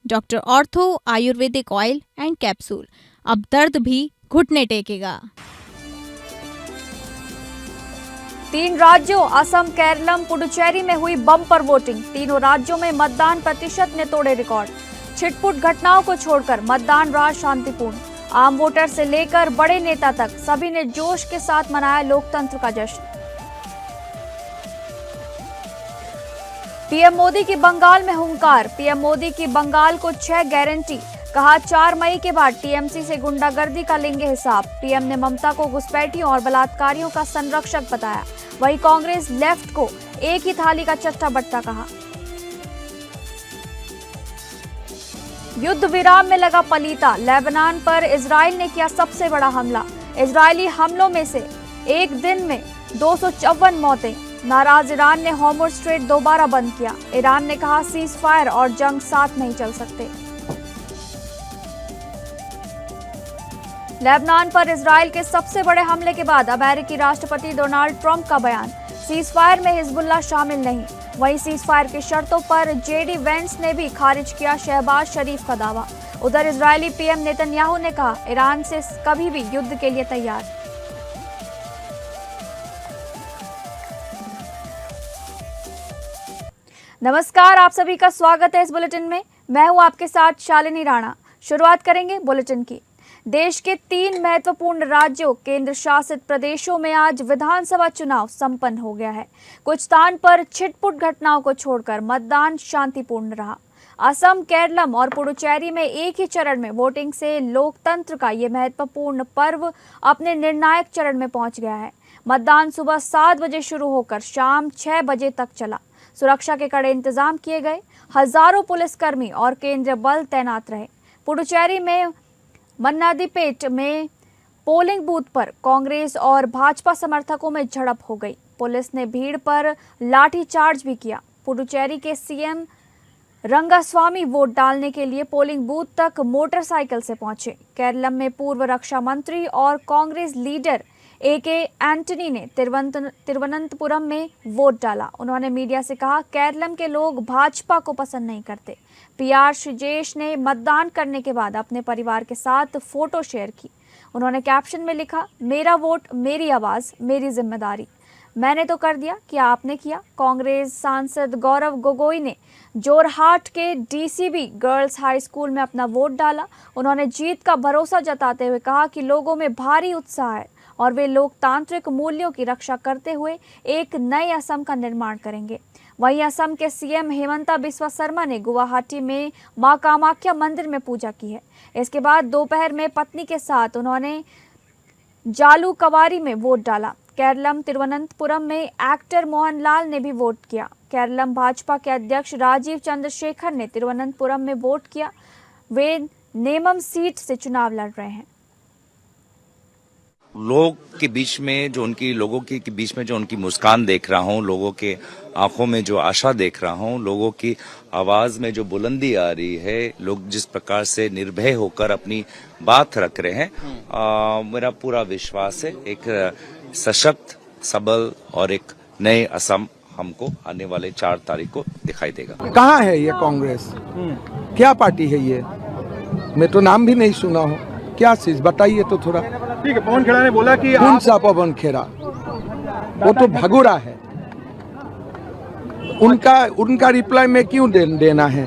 Doctor ortho Ayurvedic oil and capsule, अब दर्द भी घुटने टेकेगा। 3 राज्यों असम, केरलम, पुडुचेरी में हुई बम्पर वोटिंग। तीनों राज्यों में मतदान प्रतिशत ने तोड़े रिकॉर्ड। छिटपुट घटनाओं को छोड़कर मतदान रहा शांतिपूर्ण। आम वोटर से लेकर बड़े नेता तक सभी ने जोश के साथ मनाया लोकतंत्र का जश्न। पीएम मोदी की बंगाल में हुंकार। पीएम मोदी की बंगाल को 6 गारंटी। कहा 4 मई के बाद टीएमसी से गुंडागर्दी का लेंगे हिसाब। पीएम ने ममता को घुसपैठियों और बलात्कारियों का संरक्षक बताया। वहीं कांग्रेस लेफ्ट को एक ही थाली का चट्टा बट्टा कहा। युद्ध विराम में लगा पलीता। लेबनान पर इजराइल ने किया सबसे बड़ा हमला। इजरायली हमलों में से एक दिन में 254 मौतें। नाराज ईरान ने हॉर्मुज़ स्ट्रेट दोबारा बंद किया। ईरान ने कहा सीज फायर और जंग साथ नहीं चल सकते। लेबनान पर इजराइल के सबसे बड़े हमले के बाद अमेरिकी राष्ट्रपति डोनाल्ड ट्रंप का बयान। सीज फायर में हिजबुल्लाह शामिल नहीं। वहीं सीज फायर की शर्तों पर जेडी वेंस ने भी खारिज किया शहबाज शरीफ का दावा। उधर इजरायली पीएम नेतन्याहू ने कहा ईरान से कभी भी युद्ध के लिए तैयार। नमस्कार, आप सभी का स्वागत है इस बुलेटिन में। मैं हूं आपके साथ शालिनी राणा। शुरुआत करेंगे बुलेटिन की। देश के 3 महत्वपूर्ण राज्यों, केंद्र शासित प्रदेशों में आज विधानसभा चुनाव संपन्न हो गया है। कुछ स्थान पर छिटपुट घटनाओं को छोड़कर मतदान शांतिपूर्ण रहा। असम, केरलम और पुडुचेरी में एक ही चरण में वोटिंग से लोकतंत्र का ये महत्वपूर्ण पर्व अपने निर्णायक चरण में पहुंच गया है। मतदान सुबह 7 बजे शुरू होकर शाम 6 बजे तक चला। सुरक्षा के कड़े इंतजाम किए गए। हजारों पुलिसकर्मी और केंद्रीय बल तैनात रहे। पुडुचेरी में मन्नादीपेट में पोलिंग बूथ पर कांग्रेस और भाजपा समर्थकों में झड़प हो गई। पुलिस ने भीड़ पर लाठीचार्ज भी किया। पुडुचेरी के सीएम रंगास्वामी वोट डालने के लिए पोलिंग बूथ तक मोटरसाइकिल से पहुंचे। केरलम में पूर्व रक्षा मंत्री और कांग्रेस लीडर AK एंटनी ने तिरुवनंतपुरम में वोट डाला। उन्होंने मीडिया से कहा केरलम के लोग भाजपा को पसंद नहीं करते। PR श्रीजेश ने मतदान करने के बाद अपने परिवार के साथ फोटो शेयर की। उन्होंने कैप्शन में लिखा मेरा वोट, मेरी आवाज, मेरी जिम्मेदारी। मैंने तो कर दिया, क्या आपने किया? कांग्रेस सांसद गौरव गोगोई ने जोरहाट के DCB गर्ल्स हाई स्कूल में अपना वोट डाला। उन्होंने जीत का भरोसा जताते हुए कहा कि लोगों में भारी उत्साह है और वे लोकतांत्रिक मूल्यों की रक्षा करते हुए एक नए असम का निर्माण करेंगे। वहीं असम के CM हेमंता बिस्वा शर्मा ने गुवाहाटी में मां कामाख्या मंदिर में पूजा की है। इसके बाद दोपहर में पत्नी के साथ उन्होंने जालूकवारी में वोट डाला। केरलम तिरुवनंतपुरम में एक्टर मोहनलाल ने भी वोट किया। केरलम भाजपा के अध्यक्ष राजीव चंद्रशेखर ने तिरुवनंतपुरम में वोट किया। वे नेमम सीट से चुनाव लड़ रहे हैं। लोगों के बीच में जो उनकी मुस्कान देख रहा हूँ, लोगों के आंखों में जो आशा देख रहा हूँ, लोगों की आवाज में जो बुलंदी आ रही है, लोग जिस प्रकार से निर्भय होकर अपनी बात रख रहे हैं, मेरा पूरा विश्वास है एक सशक्त, सबल और एक नए असम हमको आने वाले 4 तारीख को दिखाई देगा। कहाँ है ये कांग्रेस? क्या पार्टी है ये? मैं तो नाम भी नहीं सुना हूँ। क्या चीज बताइए तो थोड़ा। ठीक है, पवन खेड़ा ने बोला कि कौन सा पवन खेड़ा? वो तो भगोड़ा है। उनका रिप्लाई में क्यों देना है?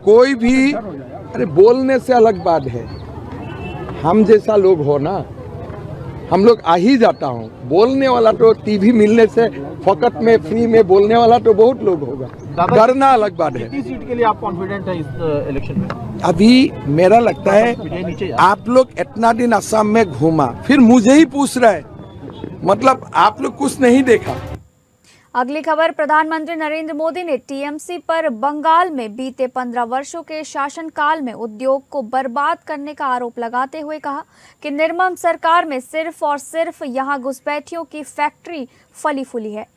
कोई भी, अरे बोलने से अलग बात है। हम जैसा लोग हो ना, हम लोग आ ही जाता हूँ। बोलने वाला तो टीवी मिलने से फकत में फ्री में बोलने वाला तो बहुत लोग होगा। डरना अलग बात है। किस सीट के लिए आप कॉन्फिडेंट है इस इलेक्शन में? अभी मेरा लगता है आप लोग इतना दिन असम में घूमा, फिर मुझे ही पूछ रहा है, मतलब आप लोग कुछ नहीं देखा। अगली खबर, प्रधानमंत्री नरेंद्र मोदी ने टीएमसी पर बंगाल में बीते 15 वर्षों के शासनकाल में उद्योग को बर्बाद करने का आरोप लगाते हुए कहा कि निर्मम सरकार में सिर्फ और सिर्फ यहां घुसपैठियों की फैक्ट्री फली फूली है।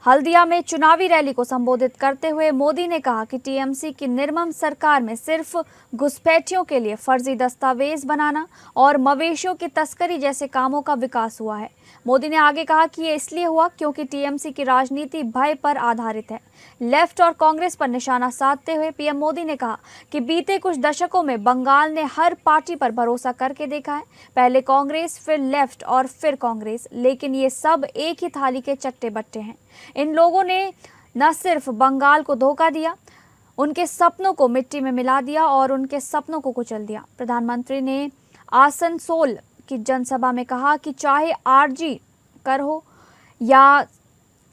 हल्दिया में चुनावी रैली को संबोधित करते हुए मोदी ने कहा कि टीएमसी की निर्मम सरकार में सिर्फ घुसपैठियों के लिए फर्जी दस्तावेज बनाना और मवेशियों की तस्करी जैसे कामों का विकास हुआ है। मोदी ने आगे कहा कि ये इसलिए हुआ क्योंकि टीएमसी की राजनीति भय पर आधारित है। लेफ्ट और कांग्रेस पर निशाना साधते हुए पीएम मोदी ने कहा कि बीते कुछ दशकों में बंगाल ने हर पार्टी पर भरोसा करके देखा है, पहले कांग्रेस, फिर लेफ्ट और फिर कांग्रेस, लेकिन ये सब एक ही थाली के चट्टे बट्टे हैं। इन लोगों ने न सिर्फ बंगाल को धोखा दिया, उनके सपनों को मिट्टी में मिला दिया और उनके सपनों को कुचल दिया। प्रधानमंत्री ने आसनसोल की जनसभा में कहा कि चाहे आरजी कर हो या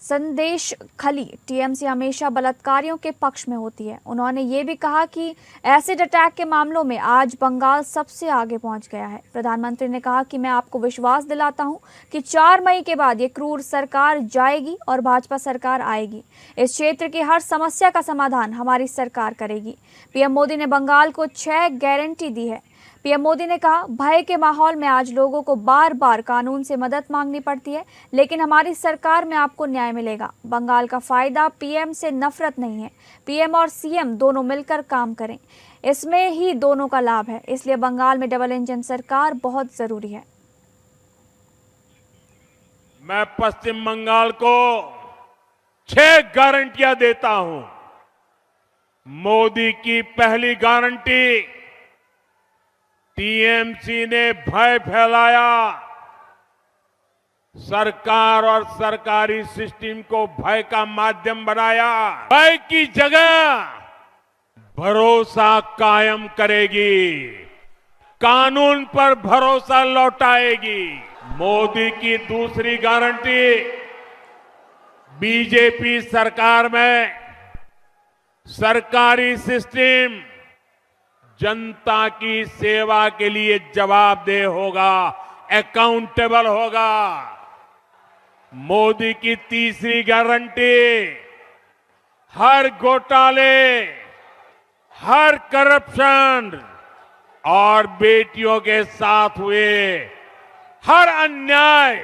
संदेश खली, टीएमसी हमेशा बलात्कारियों के पक्ष में होती है। उन्होंने ये भी कहा कि एसिड अटैक के मामलों में आज बंगाल सबसे आगे पहुंच गया है। प्रधानमंत्री ने कहा कि मैं आपको विश्वास दिलाता हूं कि 4 मई के बाद ये क्रूर सरकार जाएगी और भाजपा सरकार आएगी। इस क्षेत्र की हर समस्या का समाधान हमारी सरकार करेगी। पीएम मोदी ने बंगाल को 6 गारंटी दी है। पीएम मोदी ने कहा, भय के माहौल में आज लोगों को बार बार कानून से मदद मांगनी पड़ती है, लेकिन हमारी सरकार में आपको न्याय मिलेगा। बंगाल का फायदा पीएम से नफरत नहीं है। पीएम और सीएम दोनों मिलकर काम करें, इसमें ही दोनों का लाभ है। इसलिए बंगाल में डबल इंजन सरकार बहुत जरूरी है। मैं पश्चिम बंगाल को 6 गारंटियां देता हूं। मोदी की पहली गारंटी, टीएमसी ने भय फैलाया, सरकार और सरकारी सिस्टम को भय का माध्यम बनाया। भय की जगह भरोसा कायम करेगी, कानून पर भरोसा लौटाएगी। मोदी की दूसरी गारंटी, बीजेपी सरकार में सरकारी सिस्टम जनता की सेवा के लिए जवाबदेह होगा, अकाउंटेबल होगा। मोदी की तीसरी गारंटी, हर घोटाले, हर करप्शन और बेटियों के साथ हुए हर अन्याय,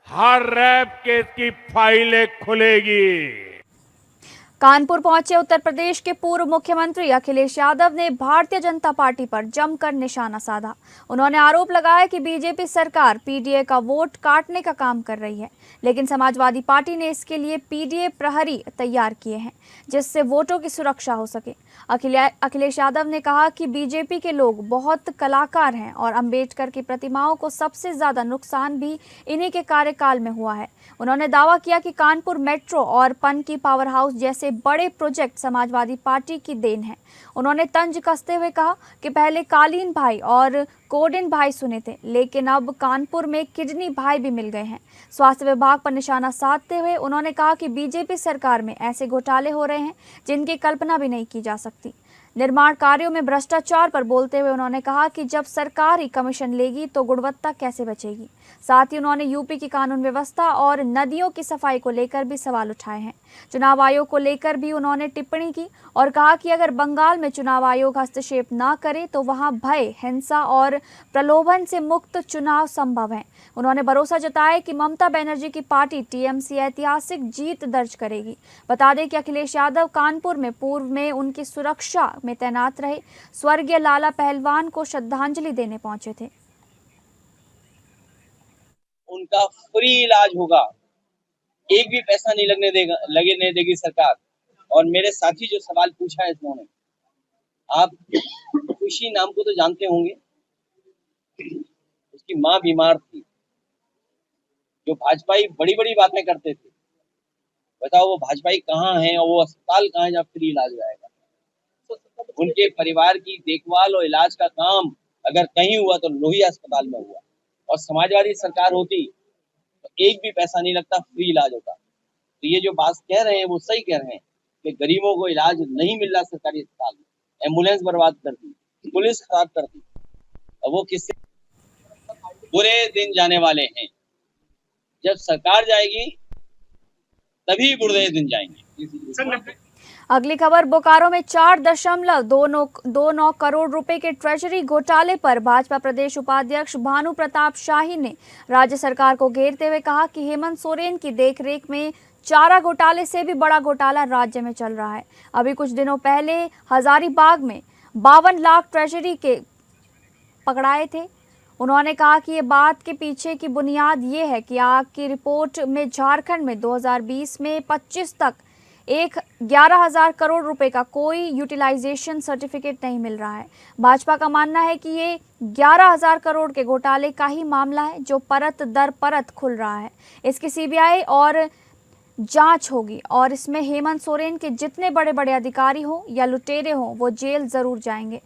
हर रेप केस की फाइलें खुलेगी। कानपुर पहुंचे उत्तर प्रदेश के पूर्व मुख्यमंत्री अखिलेश यादव ने भारतीय जनता पार्टी पर जमकर निशाना साधा। उन्होंने आरोप लगाया कि बीजेपी सरकार पीडीए का वोट काटने का काम कर रही है, लेकिन समाजवादी पार्टी ने इसके लिए पीडीए प्रहरी तैयार किए हैं, जिससे वोटों की सुरक्षा हो सके। अखिलेश यादव ने कहा कि बीजेपी के लोग बहुत कलाकार हैं और अंबेडकर की प्रतिमाओं को सबसे ज्यादा नुकसान भी इन्हीं के कार्यकाल में हुआ है। उन्होंने दावा किया कि कानपुर मेट्रो और पनकी पावर हाउस जैसे बड़े प्रोजेक्ट समाजवादी पार्टी की देन है। उन्होंने तंज कसते हुए कहा कि पहले कालीन भाई और कोडिन भाई सुने थे, लेकिन अब कानपुर में किडनी भाई भी मिल गए हैं। स्वास्थ्य विभाग पर निशाना साधते हुए उन्होंने कहा कि बीजेपी सरकार में ऐसे घोटाले हो रहे हैं जिनकी कल्पना भी नहीं की जा सकती। निर्माण कार्यों में भ्रष्टाचार पर बोलते हुए उन्होंने कहा कि जब सरकार ही कमीशन लेगी तो गुणवत्ता कैसे बचेगी। साथ ही उन्होंने यूपी की कानून व्यवस्था और नदियों की सफाई को लेकर भी सवाल उठाए हैं। चुनाव आयोग को लेकर भी उन्होंने टिप्पणी की और कहा कि अगर बंगाल में चुनाव आयोग हस्तक्षेप न करे तो वहां भय, हिंसा और प्रलोभन से मुक्त चुनाव संभव है। उन्होंने भरोसा जताया कि ममता बनर्जी की पार्टी टीएमसी ऐतिहासिक जीत दर्ज करेगी। बता दें कि अखिलेश यादव कानपुर में पूर्व में उनकी सुरक्षा में तैनात रहे स्वर्गीय लाला पहलवान को श्रद्धांजलि देने पहुंचे थे। उनका फ्री इलाज होगा, एक भी पैसा नहीं लगने देगी सरकार। और मेरे साथी जो सवाल पूछा है इन्होंने, आप खुशी नाम को तो जानते होंगे, उसकी माँ बीमार थी, जो भाजपाई बड़ी बड़ी बातें करते थे। बताओ वो भाजपाई कहाँ है और वो अस्पताल कहाँ है जहाँ फ्री इलाज जाएगा। उनके परिवार की देखभाल और इलाज का काम अगर कहीं हुआ तो लोहिया अस्पताल में हुआ, और समाजवादी सरकार होती तो एक भी पैसा नहीं लगता, फ्री इलाज होता। तो ये जो बात कह रहे हैं वो सही कह रहे हैं कि गरीबों को इलाज नहीं मिल रहा सरकारी अस्पताल में, एम्बुलेंस बर्बाद कर दी, पुलिस खराब कर दी, और वो किससे बुरे दिन जाने वाले हैं। जब सरकार जाएगी तभी बुरे दिन जाएंगे। अगली खबर, बोकारो में 4.29 करोड़ रुपए के ट्रेजरी घोटाले पर भाजपा प्रदेश उपाध्यक्ष भानु प्रताप शाही ने राज्य सरकार को घेरते हुए कहा कि हेमंत सोरेन की देखरेख में चारा घोटाले से भी बड़ा घोटाला राज्य में चल रहा है। अभी कुछ दिनों पहले हजारीबाग में 52 लाख ट्रेजरी के पकड़ाए थे। उन्होंने कहा कि ये बात के पीछे की बुनियाद ये है कि आग की रिपोर्ट में झारखंड में 2020 में 25 तक 11,000 करोड़ रुपए का कोई यूटिलाइजेशन सर्टिफिकेट नहीं मिल रहा है। भाजपा का मानना है कि ये 11,000 करोड़ के घोटाले का ही मामला है जो परत दर परत खुल रहा है। इसकी सीबीआई और जांच होगी और इसमें हेमंत सोरेन के जितने बड़े बड़े अधिकारी हों या लुटेरे हों वो जेल जरूर जाएंगे,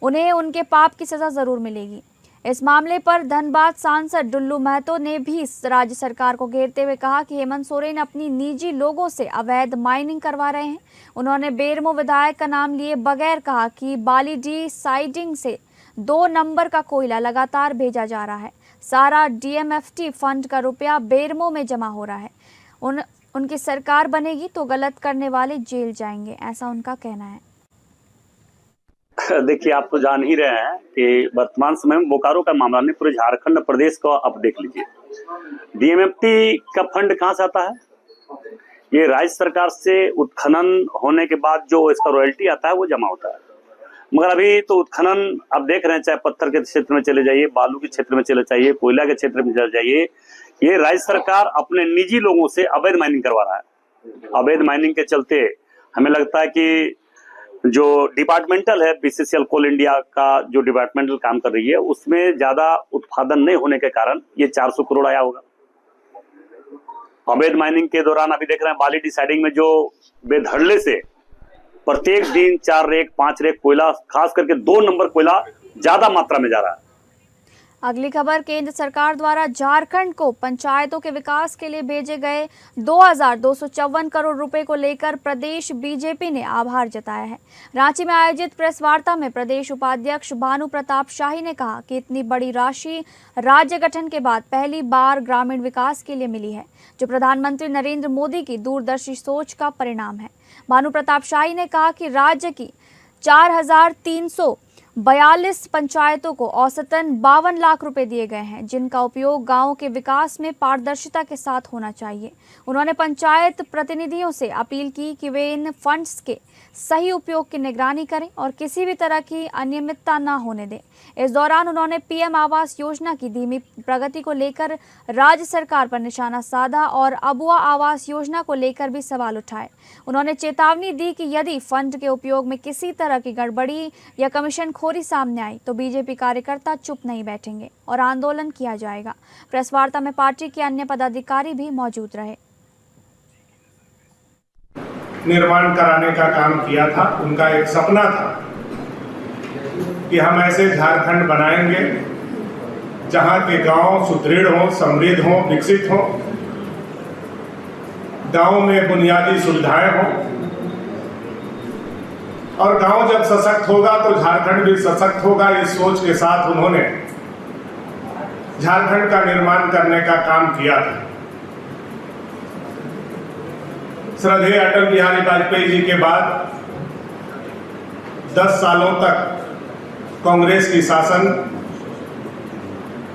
उन्हें उनके पाप की सजा जरूर मिलेगी। इस मामले पर धनबाद सांसद डुल्लू महतो ने भी राज्य सरकार को घेरते हुए कहा कि हेमंत सोरेन अपनी निजी लोगों से अवैध माइनिंग करवा रहे हैं। उन्होंने बेरमो विधायक का नाम लिए बगैर कहा कि बालीडी साइडिंग से 2 नंबर का कोयला लगातार भेजा जा रहा है। सारा डीएमएफटी फंड का रुपया बेरमो में जमा हो रहा है। उनकी सरकार बनेगी तो गलत करने वाले जेल जाएंगे, ऐसा उनका कहना है। देखिए, आप तो जान ही रहे हैं कि वर्तमान समय में बोकारो का मामला नहीं, पूरे झारखंड प्रदेश को आप देख लीजिए। डीएमएफटी का फंड कहाँ से आता है? ये राज्य सरकार से उत्खनन होने के बाद जो इसका रॉयल्टी आता है वो जमा होता है। मगर अभी तो उत्खनन आप देख रहे हैं, चाहे पत्थर के क्षेत्र में चले जाइए, बालू के क्षेत्र में चले जाइए, कोयला के क्षेत्र में चले जाइए, ये राज्य सरकार अपने निजी लोगों से अवैध माइनिंग करवा रहा है। अवैध माइनिंग के चलते हमें लगता है कि जो डिपार्टमेंटल है, बीसीसीएल कोल इंडिया का जो डिपार्टमेंटल काम कर रही है, उसमें ज्यादा उत्पादन नहीं होने के कारण ये 400 करोड़ आया होगा। अवैध माइनिंग के दौरान अभी देख रहे हैं बाली डिसाइडिंग में जो बेधड़ले से प्रत्येक दिन 4 रेक 5 रेक कोयला, खास करके 2 नंबर कोयला ज्यादा मात्रा में जा रहा है। अगली खबर, केंद्र सरकार द्वारा झारखंड को पंचायतों के विकास के लिए भेजे गए 2,254 करोड़ रुपए को लेकर प्रदेश बीजेपी ने आभार जताया है। रांची में आयोजित प्रेस वार्ता में प्रदेश उपाध्यक्ष भानु प्रताप शाही ने कहा कि इतनी बड़ी राशि राज्य गठन के बाद पहली बार ग्रामीण विकास के लिए मिली है, जो प्रधानमंत्री नरेंद्र मोदी की दूरदर्शी सोच का परिणाम है। भानु प्रताप शाही ने कहा कि राज्य की 4,342 पंचायतों को औसतन 52 लाख रुपए दिए गए हैं, जिनका उपयोग गांवों के विकास में पारदर्शिता के साथ होना चाहिए। उन्होंने पंचायत प्रतिनिधियों से अपील की कि वे इन फंड्स के सही उपयोग की निगरानी करें और किसी भी तरह की अनियमितता न होने दें। इस दौरान उन्होंने पीएम आवास योजना की धीमी प्रगति को लेकर राज्य सरकार पर निशाना साधा और अबुआ आवास योजना को लेकर भी सवाल उठाए। उन्होंने चेतावनी दी कि यदि फंड के उपयोग में किसी तरह की गड़बड़ी या कमीशनखोरी सामने आई तो बीजेपी कार्यकर्ता चुप नहीं बैठेंगे और आंदोलन किया जाएगा। प्रेस वार्ता में पार्टी के अन्य पदाधिकारी भी मौजूद रहे। निर्माण कराने का काम किया था। उनका एक सपना था कि हम ऐसे झारखंड बनाएंगे जहां के गांव सुदृढ़ हों, समृद्ध हों, विकसित हों, गांव में बुनियादी सुविधाएं हों, और गांव जब सशक्त होगा तो झारखंड भी सशक्त होगा। इस सोच के साथ उन्होंने झारखंड का निर्माण करने का काम किया था। श्रद्धेय अटल बिहारी वाजपेयी जी के बाद 10 सालों तक कांग्रेस की शासन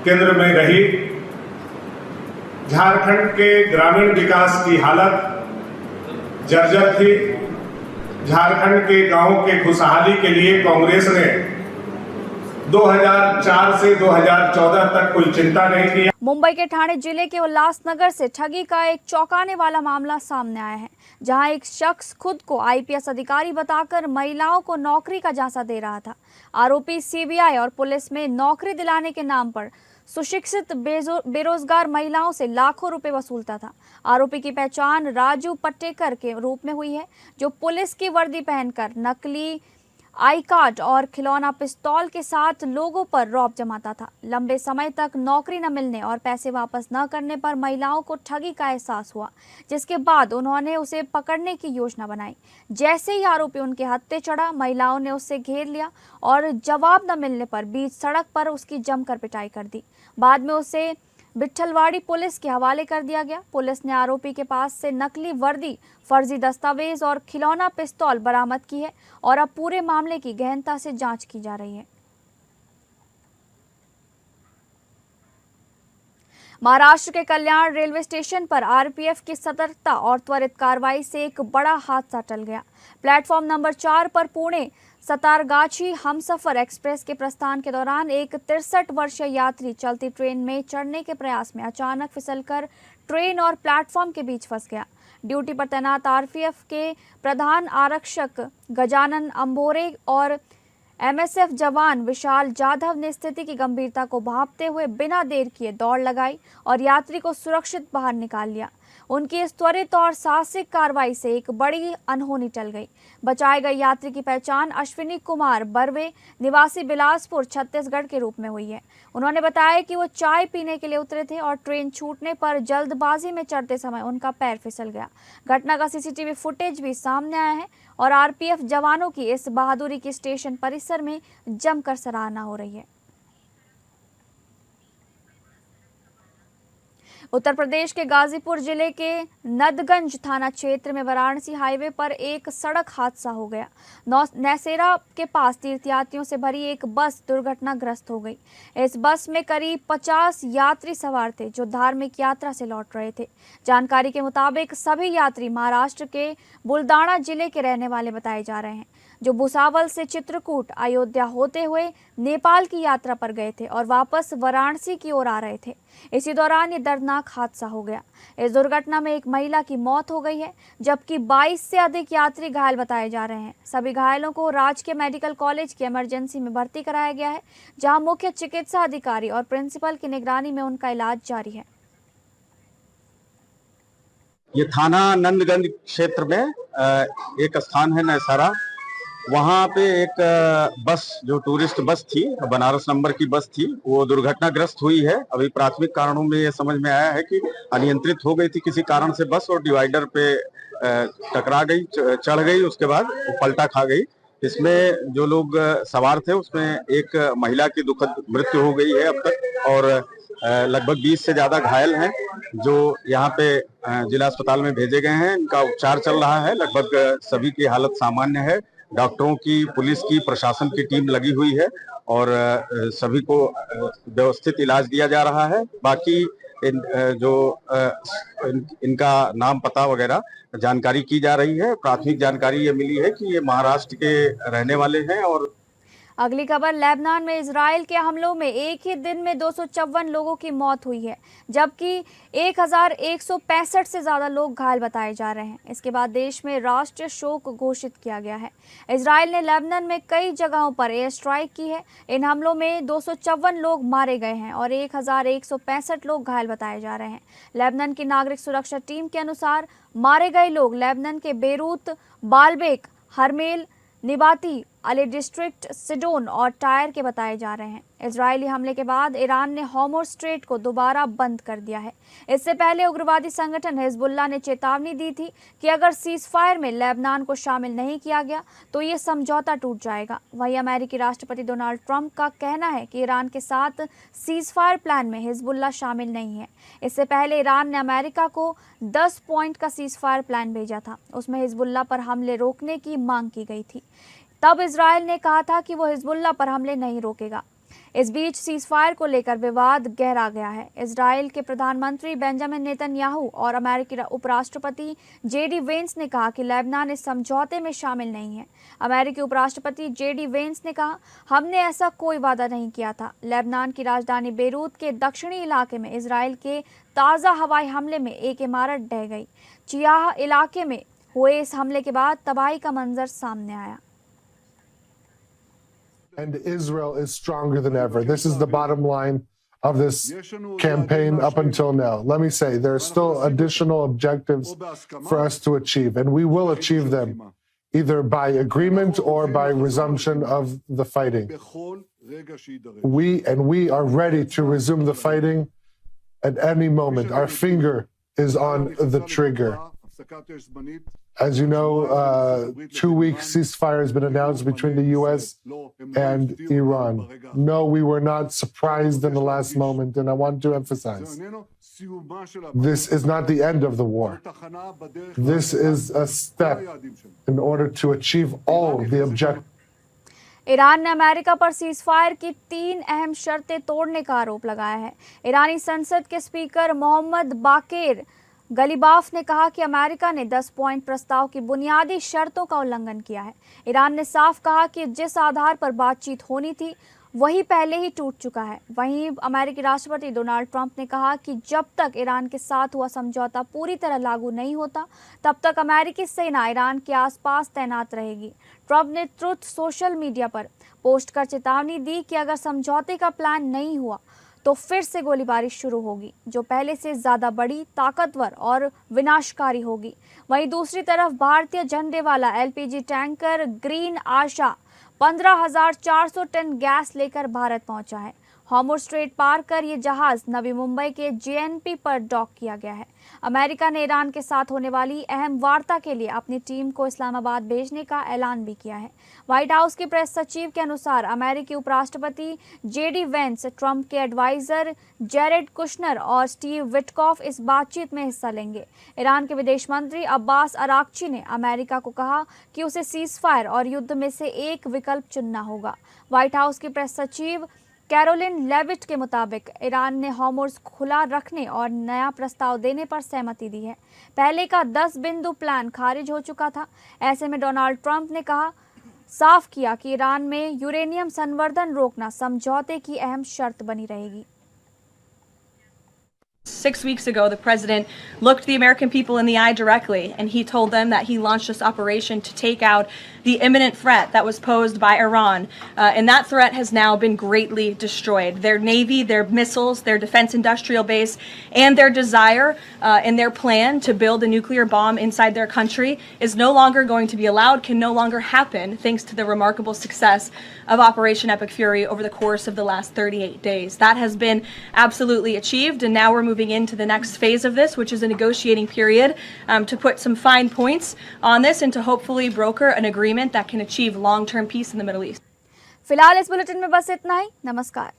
केंद्र में रही। झारखंड के ग्रामीण विकास की हालत जर्जर थी। झारखंड के गांवों के खुशहाली के लिए कांग्रेस ने 2004 से 2014 तक कोई चिंता नहीं की। मुंबई के ठाणे जिले के उल्लासनगर से ठगी का एक चौंकाने वाला मामला सामने आया है, जहां एक शख्स खुद को आईपीएस अधिकारी बताकर महिलाओं को नौकरी का झांसा दे रहा था। आरोपी सीबीआई और पुलिस में नौकरी दिलाने के नाम पर सुशिक्षित बेरोजगार महिलाओं से लाखों रुपए वसूलता था। आरोपी की पहचान राजू पट्टेकर के रूप में हुई है, जो पुलिस की वर्दी पहनकर नकली आई कार्ड और खिलौना पिस्तौल के साथ लोगों पर रौब जमाता था। लंबे समय तक नौकरी न मिलने और पैसे वापस न करने पर महिलाओं को ठगी का एहसास हुआ, जिसके बाद उन्होंने उसे पकड़ने की योजना बनाई। जैसे ही आरोपी उनके हत्थे चढ़ा, महिलाओं ने उससे घेर लिया और जवाब न मिलने पर बीच सड़क पर उसकी जमकर पिटाई कर दी। बाद में उसे बिट्ठलवाड़ी पुलिस के हवाले कर दिया गया। पुलिस ने आरोपी के पास से नकली वर्दी, फर्जी दस्तावेज और खिलौना पिस्तौल बरामद की है और अब पूरे मामले की गहनता से जांच की जा रही है। महाराष्ट्र के कल्याण रेलवे स्टेशन पर आरपीएफ की सतर्कता और त्वरित कार्रवाई से एक बड़ा हादसा टल गया। प्लेटफॉर्म नंबर 4 पर पुणे सतारगाछी हमसफर एक्सप्रेस के प्रस्थान के दौरान एक 63 वर्षीय यात्री चलती ट्रेन में चढ़ने के प्रयास में अचानक फिसलकर ट्रेन और प्लेटफॉर्म के बीच फंस गया। ड्यूटी पर तैनात आरपीएफ के प्रधान आरक्षक गजानन अंबोरे और एमएसएफ जवान विशाल जाधव ने स्थिति की गंभीरता को भांपते हुए बिना देर किए दौड़ लगाई और यात्री को सुरक्षित बाहर निकाल लिया। उनकी इस त्वरित और साहसिक कार्रवाई से एक बड़ी अनहोनी टल गई। बचाए गए यात्री की पहचान अश्विनी कुमार बर्वे निवासी बिलासपुर छत्तीसगढ़ के रूप में हुई है। उन्होंने बताया कि वो चाय पीने के लिए उतरे थे और ट्रेन छूटने पर जल्दबाजी में चढ़ते समय उनका पैर फिसल गया। घटना का सीसीटीवी फुटेज भी सामने आया है और आरपीएफ जवानों की इस बहादुरी की स्टेशन परिसर में जमकर सराहना हो रही है। उत्तर प्रदेश के गाजीपुर जिले के नदगंज थाना क्षेत्र में वाराणसी हाईवे पर एक सड़क हादसा हो गया। नौसेरा के पास तीर्थयात्रियों से भरी एक बस दुर्घटनाग्रस्त हो गई। इस बस में करीब 50 यात्री सवार थे जो धार्मिक यात्रा से लौट रहे थे। जानकारी के मुताबिक सभी यात्री महाराष्ट्र के बुलडाणा जिले के रहने वाले बताए जा रहे हैं, जो भुसावल से चित्रकूट अयोध्या होते हुए नेपाल की यात्रा पर गए थे और वापस वाराणसी की ओर आ रहे थे। इसी दौरान ये दर्दनाक हादसा हो गया। इस दुर्घटना में एक महिला की मौत हो गई है, जबकि 22 से अधिक यात्री घायल बताए जा रहे हैं। सभी घायलों को राजकीय मेडिकल कॉलेज की इमरजेंसी में भर्ती कराया गया है, जहां मुख्य चिकित्सा अधिकारी और प्रिंसिपल की निगरानी में उनका इलाज जारी है। ये थाना नंदगंज क्षेत्र में एक स्थान है नैसारा, वहाँ पे एक बस जो टूरिस्ट बस थी, बनारस नंबर की बस थी, वो दुर्घटनाग्रस्त हुई है। अभी प्राथमिक कारणों में ये समझ में आया है कि अनियंत्रित हो गई थी किसी कारण से बस और डिवाइडर पे टकरा गई, चढ़ गई, उसके बाद वो पलटा खा गई। इसमें जो लोग सवार थे उसमें एक महिला की दुखद मृत्यु हो गई है अब तक और लगभग 20 से ज्यादा घायल हैं जो यहाँ पे जिला अस्पताल में भेजे गए हैं। इनका उपचार चल रहा है। लगभग सभी की हालत सामान्य है। डॉक्टरों की, पुलिस की, प्रशासन की टीम लगी हुई है और सभी को व्यवस्थित इलाज दिया जा रहा है। बाकी इनका नाम पता वगैरह जानकारी की जा रही है। प्राथमिक जानकारी ये मिली है कि ये महाराष्ट्र के रहने वाले हैं। और अगली खबर, लेबनान में इजराइल के हमलों में एक ही दिन में 254 लोगों की मौत हुई है, जबकि 1165 से ज्यादा लोग घायल बताए जा रहे हैं। इसके बाद देश में राष्ट्रीय शोक घोषित किया गया है। इजराइल ने लेबनान में कई जगहों पर एयर स्ट्राइक की है। इन हमलों में 254 लोग मारे गए हैं और 1165 लोग घायल बताए जा रहे हैं। लेबनान की नागरिक सुरक्षा टीम के अनुसार मारे गए लोग लेबनान के Beirut, Baalbek, Hermel, Nabatieh, Aley district, Sidon और टायर के बताए जा रहे हैं। इजरायली हमले के बाद ईरान ने हॉर्मुज़ स्ट्रेट को दोबारा बंद कर दिया है। इससे पहले उग्रवादी संगठन हिजबुल्लाह ने चेतावनी दी थी कि अगर सीज फायर में लेबनान को शामिल नहीं किया गया तो ये समझौता टूट जाएगा। वहीं अमेरिकी राष्ट्रपति डोनाल्ड ट्रंप का कहना है कि ईरान के साथ सीज फायर प्लान में हिजबुल्लाह शामिल नहीं है। इससे पहले ईरान ने अमेरिका को 10 पॉइंट का सीज फायर प्लान भेजा था। उसमें हिजबुल्लाह पर हमले रोकने की मांग की गई थी। तब इजराइल ने कहा था कि वो हिजबुल्लाह पर हमले नहीं रोकेगा। इस बीच सीज फायर को लेकर विवाद गहरा गया है। इजराइल के प्रधानमंत्री बेंजामिन नेतन्याहू और अमेरिकी उपराष्ट्रपति जेडी वेंस ने कहा कि लेबनान इस समझौते में शामिल नहीं है। अमेरिकी उपराष्ट्रपति जेडी वेंस ने कहा, हमने ऐसा कोई वादा नहीं किया था। लेबनान की राजधानी बेरूत के दक्षिणी इलाके में इजराइल के ताज़ा हवाई हमले में एक इमारत ढह गई। चियाह इलाके में हुए इस हमले के बाद तबाही का मंजर सामने आया। And Israel is stronger than ever. This is the bottom line of this campaign up until now. Let me say, there are still additional objectives for us to achieve, and we will achieve them either by agreement or by resumption of the fighting. We are ready to resume the fighting at any moment. Our finger is on the trigger. As you know, 2-week ceasefire has been announced between the U.S. and Iran. No, we were not surprised in the last moment, and I want to emphasize, this is not the end of the war. This is a step in order to achieve all the objectives. Iran ने America पर ceasefire की 3 अहम शर्तें तोड़ने का आरोप लगाया है। ईरानी संसद के स्पीकर मोहम्मद बाकेर गलीबाफ ने कहा कि अमेरिका ने 10 पॉइंट प्रस्ताव की बुनियादी शर्तों का उल्लंघन किया है। ईरान ने साफ कहा कि जिस आधार पर बातचीत होनी थी वही पहले ही टूट चुका है। वहीं अमेरिकी राष्ट्रपति डोनाल्ड ट्रंप ने कहा कि जब तक ईरान के साथ हुआ समझौता पूरी तरह लागू नहीं होता तब तक अमेरिकी सेना ईरान के आसपास तैनात रहेगी। ट्रंप ने ट्रुथ सोशल मीडिया पर पोस्ट कर चेतावनी दी कि अगर समझौते का प्लान नहीं हुआ तो फिर से गोलीबारी शुरू होगी, जो पहले से ज्यादा बड़ी, ताकतवर और विनाशकारी होगी। वहीं दूसरी तरफ भारतीय झंडे वाला एलपीजी टैंकर ग्रीन आशा 15,400 टन गैस लेकर भारत पहुंचा है। हॉर्मुज़ स्ट्रेट पार कर ये जहाज नवी मुंबई के जेएनपी पर डॉक किया गया है। अमेरिका ने ईरान के साथ होने वाली अहम वार्ता के लिए अपनी टीम को इस्लामाबाद भेजने का ऐलान भी किया है। व्हाइट हाउस के प्रेस सचिव के अनुसार अमेरिकी उपराष्ट्रपति जेडी वेंस, ट्रंप के एडवाइजर जेरेड कुशनर और स्टीव विटकॉफ इस बातचीत में हिस्सा लेंगे। ईरान के विदेश मंत्री अब्बास अराक्ची ने अमेरिका को कहा कि उसे सीजफायर और युद्ध में से एक विकल्प चुनना होगा। व्हाइट हाउस की प्रेस सचिव कैरोलिन लेविट के मुताबिक ईरान ने हॉर्मुज़ खुला रखने और नया प्रस्ताव देने पर सहमति दी है। पहले का 10 बिंदु प्लान खारिज हो चुका था। ऐसे में डोनाल्ड ट्रंप ने साफ किया कि ईरान में यूरेनियम संवर्धन रोकना समझौते की अहम शर्त बनी रहेगी। 6 weeks ago, the president looked the American people in the eye directly, and he told them that he launched this operation to take out the imminent threat that was posed by Iran. And that threat has now been greatly destroyed. Their navy, their missiles, their defense industrial base, and their desire and their plan to build a nuclear bomb inside their country is no longer going to be allowed, can no longer happen, thanks to the remarkable success of Operation Epic Fury over the course of the last 38 days. That has been absolutely achieved, and now we're moving into the next phase of this, which is a negotiating period to put some fine points on this and to hopefully broker an agreement that can achieve long-term peace in the Middle East. फिलहाल इस bulletin में बस इतना ही। नमस्कार।